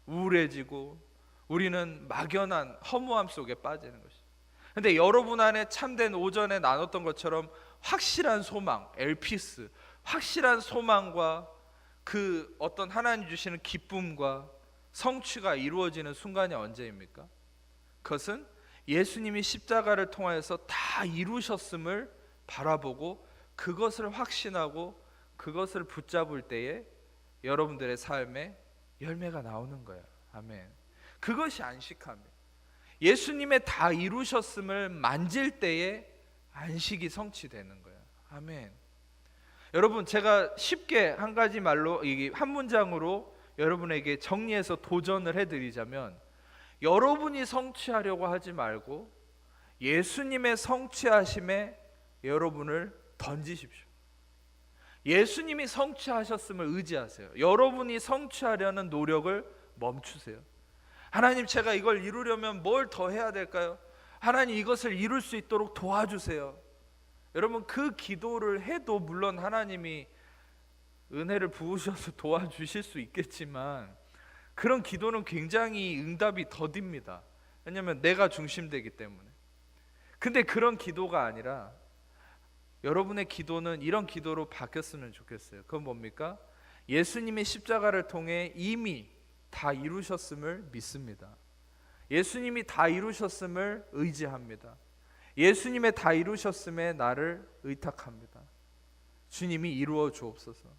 우울해지고 우리는 막연한 허무함 속에 빠지는 것이죠. 근데 여러분 안에 참된 오전에 나눴던 것처럼 확실한 소망, 엘피스, 확실한 소망과 그 어떤 하나님 주시는 기쁨과 성취가 이루어지는 순간이 언제입니까? 그것은 예수님이 십자가를 통하여서 다 이루셨음을 바라보고 그것을 확신하고 그것을 붙잡을 때에 여러분들의 삶에 열매가 나오는 거예요. 아멘. 그것이 안식함이에요. 예수님의 다 이루셨음을 만질 때에 안식이 성취되는 거예요. 아멘. 여러분 제가 쉽게 한 가지 말로 한 문장으로 여러분에게 정리해서 도전을 해드리자면 여러분이 성취하려고 하지 말고 예수님의 성취하심에 여러분을 던지십시오. 예수님이 성취하셨음을 의지하세요. 여러분이 성취하려는 노력을 멈추세요. 하나님 제가 이걸 이루려면 뭘 더 해야 될까요? 하나님 이것을 이룰 수 있도록 도와주세요. 여러분 그 기도를 해도 물론 하나님이 은혜를 부으셔서 도와주실 수 있겠지만 그런 기도는 굉장히 응답이 더딥니다. 왜냐하면 내가 중심되기 때문에. 근데 그런 기도가 아니라 여러분의 기도는 이런 기도로 바뀌었으면 좋겠어요. 그건 뭡니까? 예수님의 십자가를 통해 이미 다 이루셨음을 믿습니다. 예수님이 다 이루셨음을 의지합니다. 예수님의 다 이루셨음에 나를 의탁합니다. 주님이 이루어 주옵소서.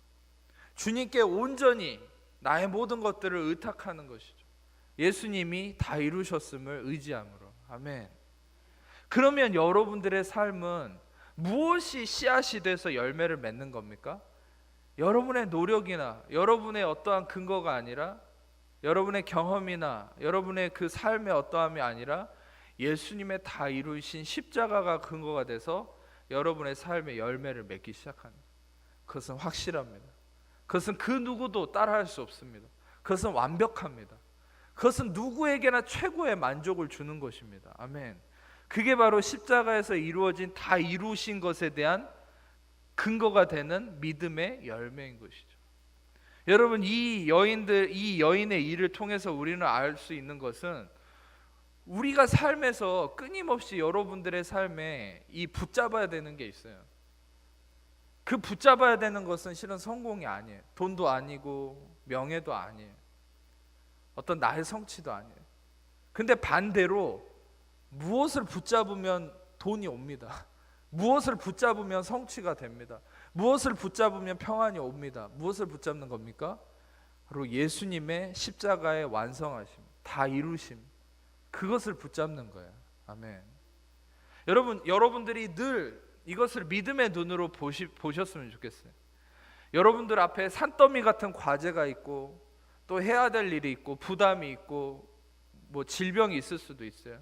주님께 온전히 나의 모든 것들을 의탁하는 것이죠. 예수님이 다 이루셨음을 의지함으로. 아멘. 그러면 여러분들의 삶은 무엇이 씨앗이 돼서 열매를 맺는 겁니까? 여러분의 노력이나 여러분의 어떠한 근거가 아니라 여러분의 경험이나 여러분의 그 삶의 어떠함이 아니라 예수님의 다 이루신 십자가가 근거가 돼서 여러분의 삶의 열매를 맺기 시작합니다. 그것은 확실합니다. 그것은 그 누구도 따라할 수 없습니다. 그것은 완벽합니다. 그것은 누구에게나 최고의 만족을 주는 것입니다. 아멘. 그게 바로 십자가에서 이루어진 다 이루신 것에 대한 근거가 되는 믿음의 열매인 것이죠. 여러분 이 여인의 일을 통해서 우리는 알 수 있는 것은 우리가 삶에서 끊임없이 여러분들의 삶에 이 붙잡아야 되는 게 있어요. 그 붙잡아야 되는 것은 실은 성공이 아니에요. 돈도 아니고 명예도 아니에요. 어떤 나의 성취도 아니에요. 근데 반대로 무엇을 붙잡으면 돈이 옵니다. 무엇을 붙잡으면 성취가 됩니다. 무엇을 붙잡으면 평안이 옵니다. 무엇을 붙잡는 겁니까? 바로 예수님의 십자가의 완성하심, 다 이루심, 그것을 붙잡는 거예요. 아멘. 여러분들이 늘 이것을 믿음의 눈으로 보셨으면 좋겠어요. 여러분들 앞에 산더미 같은 과제가 있고 또 해야 될 일이 있고 부담이 있고 뭐 질병이 있을 수도 있어요.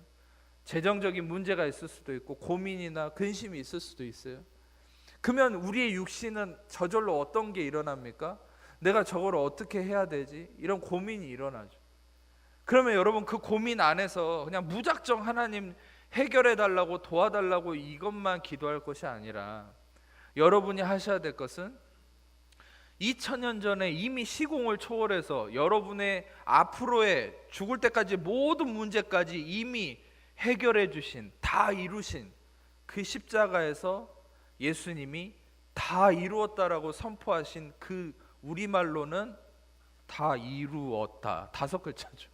재정적인 문제가 있을 수도 있고 고민이나 근심이 있을 수도 있어요. 그러면 우리의 육신은 저절로 어떤 게 일어납니까? 내가 저걸 어떻게 해야 되지? 이런 고민이 일어나죠. 그러면 여러분 그 고민 안에서 그냥 무작정 하나님 해결해 달라고 도와달라고 이것만 기도할 것이 아니라 여러분이 하셔야 될 것은 2000년 전에 이미 시공을 초월해서 여러분의 앞으로의 죽을 때까지 모든 문제까지 이미 해결해 주신, 다 이루신 그 십자가에서 예수님이 다 이루었다라고 선포하신 그 우리말로는 다 이루었다, 5글자죠.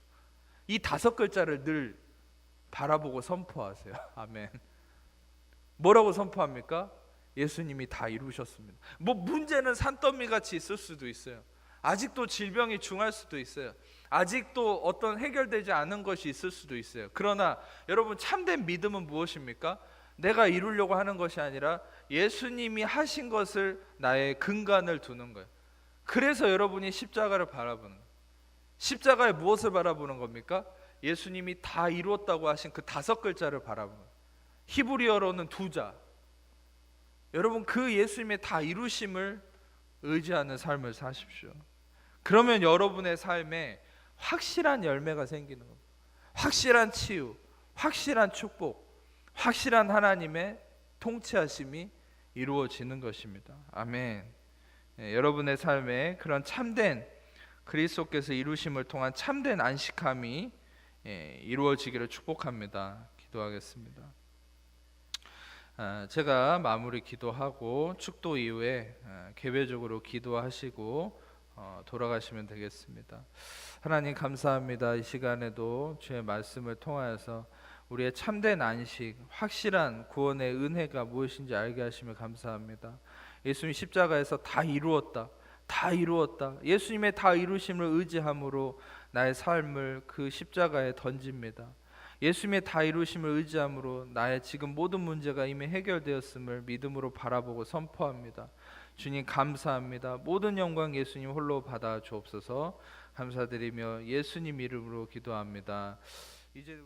이 5글자를 늘 바라보고 선포하세요. 아멘. 뭐라고 선포합니까? 예수님이 다 이루셨습니다. 뭐 문제는 산더미같이 있을 수도 있어요. 아직도 질병이 중할 수도 있어요. 아직도 어떤 해결되지 않은 것이 있을 수도 있어요. 그러나 여러분, 참된 믿음은 무엇입니까? 내가 이루려고 하는 것이 아니라 예수님이 하신 것을 나의 근간을 두는 거예요. 그래서 여러분이 십자가를 바라보는 거예요. 십자가에 무엇을 바라보는 겁니까? 예수님이 다 이루었다고 하신 그 5글자를 바라보는 거예요. 히브리어로는 2자. 여러분, 그 예수님의 다 이루심을 의지하는 삶을 사십시오. 그러면 여러분의 삶에 확실한 열매가 생기는 겁니다. 확실한 치유, 확실한 축복, 확실한 하나님의 통치하심이 이루어지는 것입니다. 아멘. 여러분의 삶에 그런 참된 그리스도께서 이루심을 통한 참된 안식함이 이루어지기를 축복합니다. 기도하겠습니다. 제가 마무리 기도하고 축도 이후에 개별적으로 기도하시고 돌아가시면 되겠습니다. 하나님 감사합니다. 이 시간에도 주의 말씀을 통하여서 우리의 참된 안식, 확실한 구원의 은혜가 무엇인지 알게 하시며 감사합니다. 예수님 십자가에서 다 이루었다, 다 이루었다, 예수님의 다 이루심을 의지함으로 나의 삶을 그 십자가에 던집니다. 예수님의 다 이루심을 의지함으로 나의 지금 모든 문제가 이미 해결되었음을 믿음으로 바라보고 선포합니다. 주님 감사합니다. 모든 영광 예수님 홀로 받아 주옵소서. 감사드리며 예수님 이름으로 기도합니다. 이제